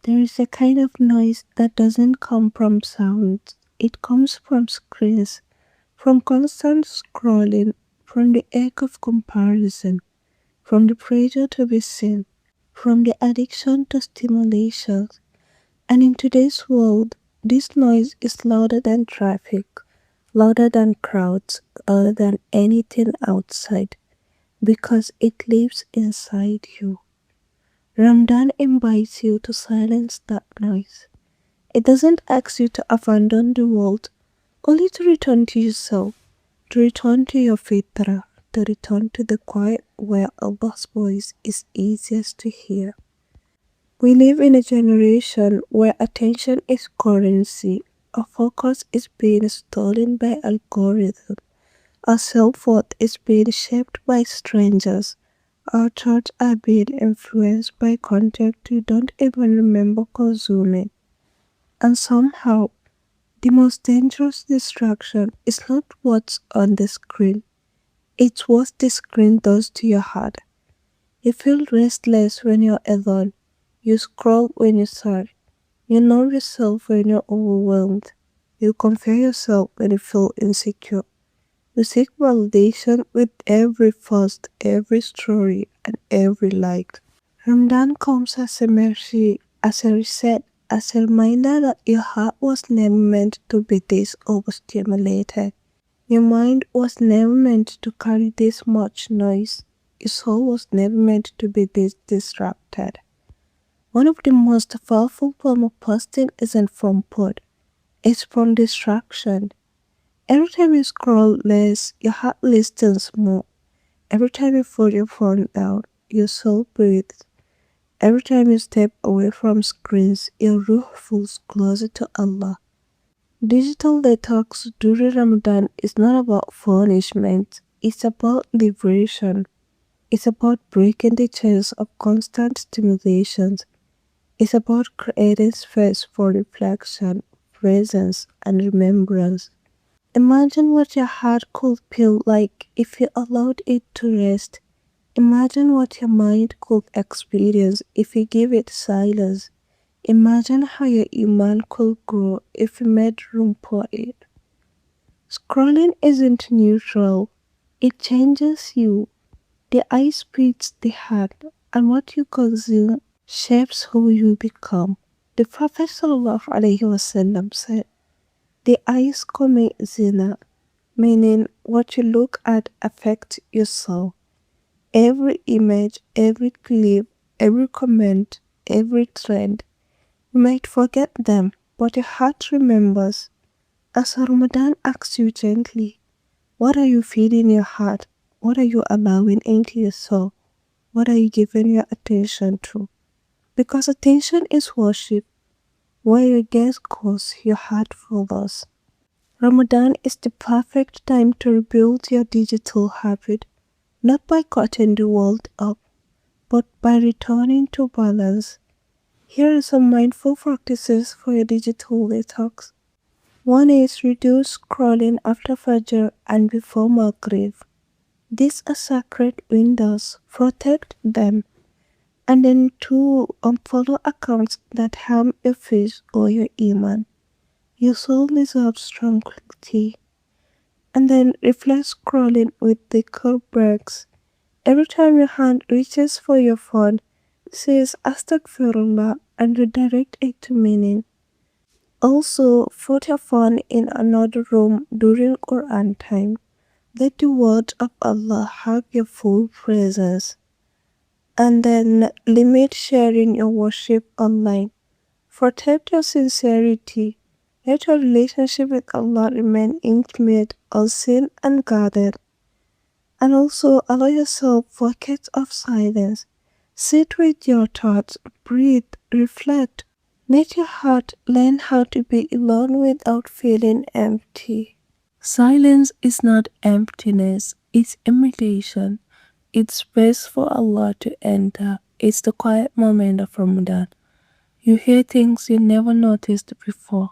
There is a kind of noise that doesn't come from sounds. It comes from screens, from constant scrolling, from the ache of comparison, from the pressure to be seen, from the addiction to stimulation. And in today's world, this noise is louder than traffic, louder than crowds, louder than anything outside, because it lives inside you. Ramadan invites you to silence that noise. It doesn't ask you to abandon the world, only to return to yourself, to return to your fitra, to return to the quiet where Allah's voice is easiest to hear. We live in a generation where attention is currency, our focus is being stolen by algorithms, our self-worth is being shaped by strangers, our thoughts are being influenced by content we don't even remember consuming. And somehow, the most dangerous distraction is not what's on the screen, it's what the screen does to your heart. You feel restless when you're alone, you scroll when you're sad, you know yourself when you're overwhelmed, you compare yourself when you feel insecure. You seek validation with every post, every story, and every like. Ramadan comes as a mercy, as a reset, as a reminder that your heart was never meant to be this overstimulated. Your mind was never meant to carry this much noise. Your soul was never meant to be this distracted. One of the most powerful forms of fasting isn't from food, it's from distraction. Every time you scroll less, your heart listens more. Every time you put your phone down, your soul breathes. Every time you step away from screens, your ruh feels closer to Allah. Digital detox during Ramadan is not about punishment, it's about liberation. It's about breaking the chains of constant stimulations. It's about creating space for reflection, presence, and remembrance. Imagine what your heart could feel like if you allowed it to rest. Imagine what your mind could experience if you give it silence. Imagine how your iman could grow if you made room for it. Scrolling isn't neutral, it changes you. The eye speaks the heart, and what you consume shapes who you become. The Prophet ﷺ said, the eyes commit zina, meaning what you look at affects your soul. Every image, every clip, every comment, every trend. You might forget them, but your heart remembers. As Ramadan asks you gently, what are you feeding your heart? What are you allowing into your soul? What are you giving your attention to? Because attention is worship. Where your gaze goes, your heart follows. Ramadan is the perfect time to rebuild your digital habit, not by cutting the world up, but by returning to balance. Here are some mindful practices for your digital detox. One is reduce scrolling after Fajr and before Maghrib. These are sacred windows, protect them. And then two, unfollow accounts that harm your face or your iman. Your soul deserves tranquility. And then replace scrolling with the curb breaks. Every time your hand reaches for your phone, says Astaghfirullah and redirect it to meaning. Also, put your phone in another room during Quran time. Let the word of Allah have your full presence. And then limit sharing your worship online. Protect your sincerity. Let your relationship with Allah remain intimate, unseen, and guarded. And also allow yourself pockets of silence. Sit with your thoughts, breathe, reflect. Let your heart learn how to be alone without feeling empty. Silence is not emptiness, it's imitation. It's space for Allah to enter. It's the quiet moment of Ramadan. You hear things you never noticed before.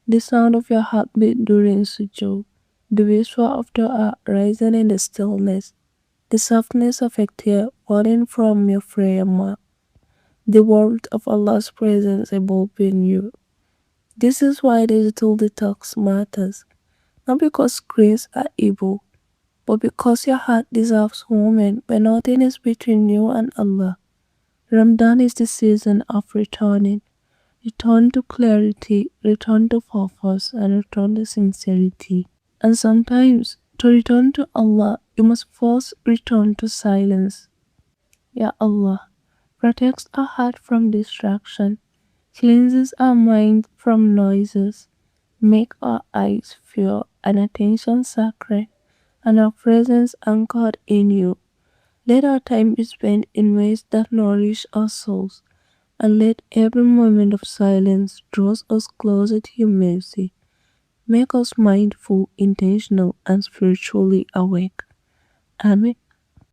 The sound of your heartbeat during sujood, the whisper of dua rising in the stillness, the softness of a tear falling from your prayer mouth. the world of Allah's presence above in you. This is why digital detox matters, not because screens are evil, but because your heart deserves moment when nothing is between you and Allah. Ramadan is the season of returning. Return to clarity, return to purpose, and return to sincerity. And sometimes, to return to Allah, you must first return to silence. Ya Allah, protects our heart from distraction, cleanses our mind from noises, make our eyes pure and attention sacred, and our presence anchored in you. Let our time be spent in ways that nourish our souls, and let every moment of silence draw us closer to your mercy. Make us mindful, intentional, and spiritually awake. Amen.